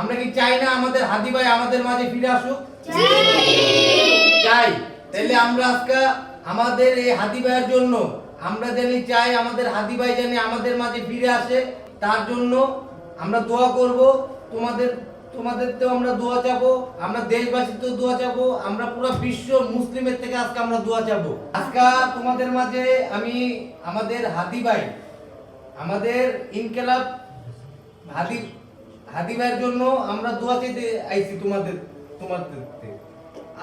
আমরা কি চাই না আমাদের হাদি ভাই আমাদের মাঝে ফিরে আসুক? চাই। তাহলে আমরা আজকে আমাদের এই হাদি ভাইয়ের জন্য আমরা জানি চাই আমাদের হাদি ভাই জানি আমাদের মাঝে ফিরে আসে, তার জন্য আমরা দোয়া করব। তোমাদেরতেও আমরা দোয়া চাবো, আমরা দেশবাসীতেও দোয়া চাবো, আমরা পুরো বিশ্ব মুসলিমের থেকে আজকে আমরা দোয়া চাবো। আজকে তোমাদের মাঝে আমি আমাদের হাদি ভাই, আমাদের ইনকিলাব হাদি ভাইয়ের জন্য আমরা দোয়া চাইতে আইছি তোমাদের।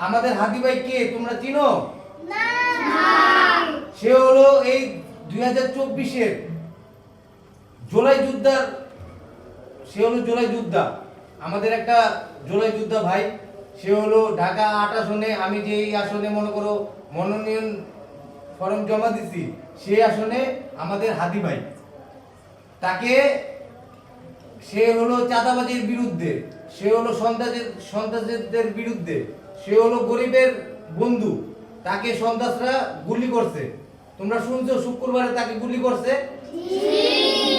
আমাদের হাদি ভাই কে তোমরা চিনো? না। সে হলো এই 2024-এর জুলাই যোদ্ধা। সে হলো জুলাই যোদ্ধা, আমাদের একটা জুলাই যোদ্ধা ভাই। সে হলো ঢাকা 8 আসনে, আমি যে এই আসনে মনে করো মনোনয়ন ফর্ম জমা দিছি, সেই আসনে আমাদের হাদি ভাই। তাকে সে হলো চাঁদাবাজির বিরুদ্ধে, সে হলো সন্ত্রাসীদের বিরুদ্ধে, সে হলো গরিবের বন্ধু। তাকে সন্ত্রাসরা গুলি করছে, তোমরা শুনছো শুক্রবারে তাকে গুলি করছে।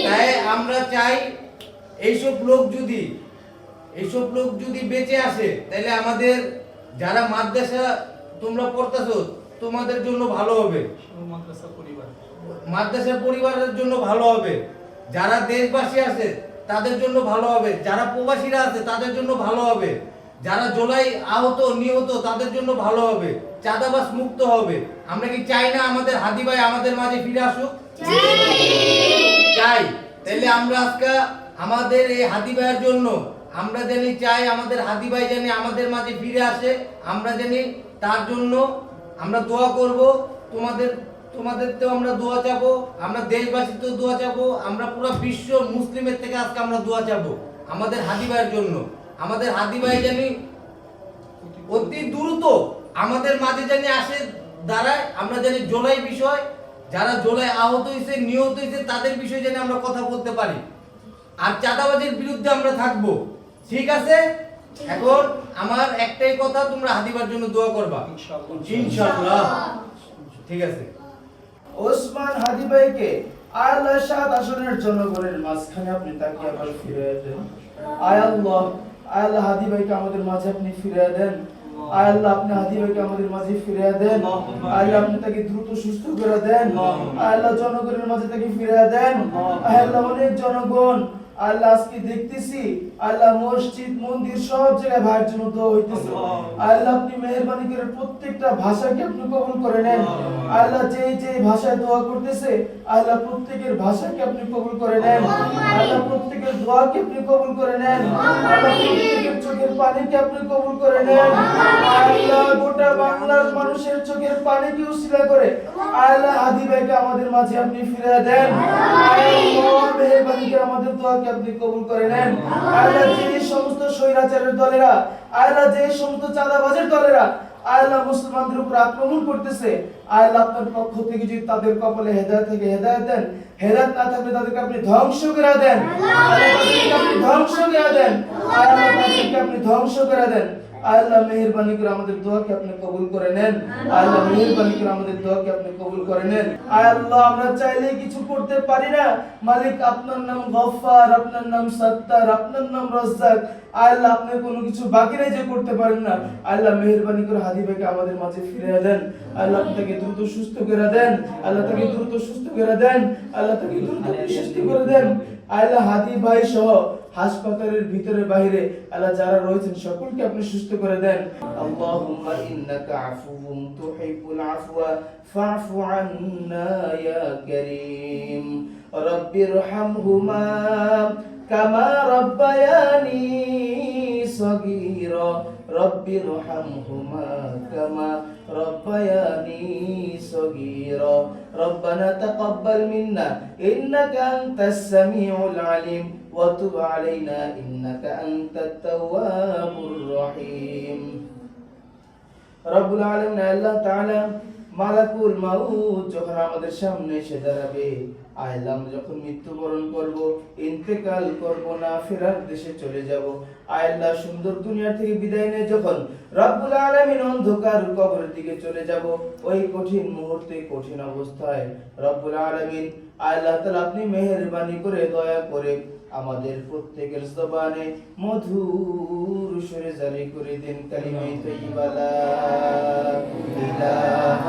তাই আমরা চাই এইসব লোক যদি বেঁচে আসে, তাহলে আমাদের যারা মাদ্রাসা তোমরা পড়তেছো তোমাদের জন্য ভালো হবে, মাদ্রাসা পরিবারের জন্য ভালো হবে। যারা দেশবাসী আছে তাদের জন্য ভালো হবে, যারা প্রবাসীরা আছে তাদের জন্য ভালো হবে, যারা জুলাই আহত নিহত তাদের জন্য ভালো হবে, চাঁদাবাজ মুক্ত হবে। আমরা কি চাই না আমাদের হাদি ভাই আমাদের মাঝে ফিরে আসুক? চাই। তাহলে আমরা আজকে আমাদের এই হাদি ভাইয়ের জন্য আমরা জানি চাই আমাদের হাদি ভাই জানি আমাদের মাঝে ফিরে আসে, আমরা জানি তার জন্য আমরা দোয়া করব। তোমাদেরতেও আমরা দোয়া চাবো, আমরা দেশবাসীতেও দোয়া চাবো, আমরা পুরো বিশ্ব মুসলিমের থেকে আজকে আমরা দোয়া চাবো আমাদের হাদি ভাইয়ের জন্য। আমাদের হাদি ভাই জানি অতি দ্রুত আমাদের মাঝে জানি আসে দাঁড়ায়। আমরা জানি জুলাই বিষয়, যারা জুলাই আহত হয়েছে নিহত হয়েছে তাদের বিষয়ে জানি আমরা কথা বলতে পারি, আর চাঁদাবাজির বিরুদ্ধে আমরা থাকবো। ঠিক আছে? এখন আমার একটাই কথা, তোমরা হাদি ভাইয়ের জন্য দোয়া করবা ইনশাআল্লাহ। ঠিক আছে। ওসমান হাদি ভাইকে আল্লাহ 7 আসনের জনগণের মাঝখানে আপনি তাকে আবার ফিরিয়ে দেন। আয় আল্লাহ হাদি ভাইকে আমাদের মাঝে আপনি ফিরিয়ে দেন। আয় আল্লাহ আপনি হাদি ভাইকে আমাদের মাঝে ফিরিয়ে দেন। আয় আল্লাহ আপনি তাকে দ্রুত সুস্থ করে দেন। আয় আল্লাহ জনগণের মাঝে তাকে ফিরিয়ে দেন। আয় আল্লাহ অনেক জনগণ আল্লাহ আজকে দেখতেছি আল্লাহ মসজিদ মন্দির সব জায়গায় ভাইয়ের জন্য দোয়া হইতেছে। আল্লাহ আপনি মেহেরবানি করে প্রত্যেকটা ভাষাকে আপনি কবুল করে নেন। আল্লাহ যে ভাষায় দোয়া করতেছে আল্লাহ প্রত্যেকের ভাষাকে আপনি কবুল করে নেন। আল্লাহ প্রত্যেকের দোয়াকে আপনি কবুল করে নেন। আল্লাহ প্রত্যেকের চোখের পানিকে আপনি কবুল করে নেন। আল্লাহ গোটা বাংলার মানুষের চোখের পানিকে উসিলা করে আল্লাহ হাদি ভাইকে আমাদের মাঝে আপনি ফিরিয়ে দেন। আল্লাহ মেহেরবানি করে আমাদের দোয়াকে আপনি কবুল করে নেন। আল্লাহ যে সমস্ত স্বৈরাচারের দলেরা, আল্লাহ যে সমস্ত চাঁদাবাজের দলেরা আল্লাহ মুসলমানদের উপর আক্রমণ করতেছে, আল্লাহ আপনার পক্ষ থেকে যদি তাদের কপালে হেদায়েত থেকে হেদায়েত দেন, হেদায়েত না থাকলে তাদেরকে আপনি ধ্বংস করে দেন। আল্লাহ তাদেরকে আপনি ধ্বংস করে দেন। আল্লাহ তাদেরকে আপনি ধ্বংস করে দেন। আল্লাহ মেহেরবানি করে আমাদের দোয়াকে আপনি কবুল করে নেন। আল্লাহ মেহেরবানি করে আমাদের দোয়াকে আপনি কবুল করে নেন। আল্লাহ আমরা চাইলে কিছু করতে পারি না, মালিক আপনার নাম গফফার, আপনার নাম সত্তার, আপনার নাম রাজ্জাক। আল্লাহ আপনি কোনো কিছু বাকি নাই যে করতে পারেন না। আল্লাহ মেহেরবানি করে হাদি ভাইকে আমাদের মাঝে ফিরিয়ে দেন। আল্লাহ তাকে দ্রুত সুস্থ করে দেন। আল্লাহ তাকে দ্রুত সুস্থ করে দেন। আল্লাহ তাকে দ্রুত সুস্থ করে দেন। আল্লাহ হাদি ভাই সহ হাসপাতালের ভিতরে বাইরে আল্লাহ যারা রয়েছেন সকলকে আপনি সুস্থ করে দেন। আল্লাহুম্মা ইন্নাকা আফুউন তুহিব্বুল আফওয়া ফা'ফু আন্না ইয়া কারীম। রাব্বিরহামহুমা কামা রাব্বায়ানি সগীরা। রাব্বিরহামহুমা কামা রাব্বায়ানি সগীরা। রব্বানা তাকাব্বাল মিন্না ইন্নাকা আনতাস সামিউল আলিম ওয়া তুব আলাইনা ইন্নাকা আনতাত তাওয়াবুর রহিম। রব্বুল আলামিন আল্লাহ তাআলা মালাকুল মাউত যখন আমাদের সামনে এসে দাঁড়াবে, আল্লাহ আমরা যখন মৃত্যুবরণ করব, ইন্তেকাল করব না, ফেরার দেশে চলে যাব, আল্লাহ সুন্দর দুনিয়া থেকে বিদায় নিয়ে যখন রব্বুল আলামিন অন্ধকার কবরের দিকে চলে যাব, ওই কঠিন মুহূর্তে কঠিন অবস্থায় রব্বুল আলামিন আল্লাহ তাআলা আপনি মেহেরবানি করে দয়া করে আমাদের প্রত্যেকের জবানে মধুর সুরে জারি করে দিন কালিমায়ে তাইয়্যিবা লা ইলাহা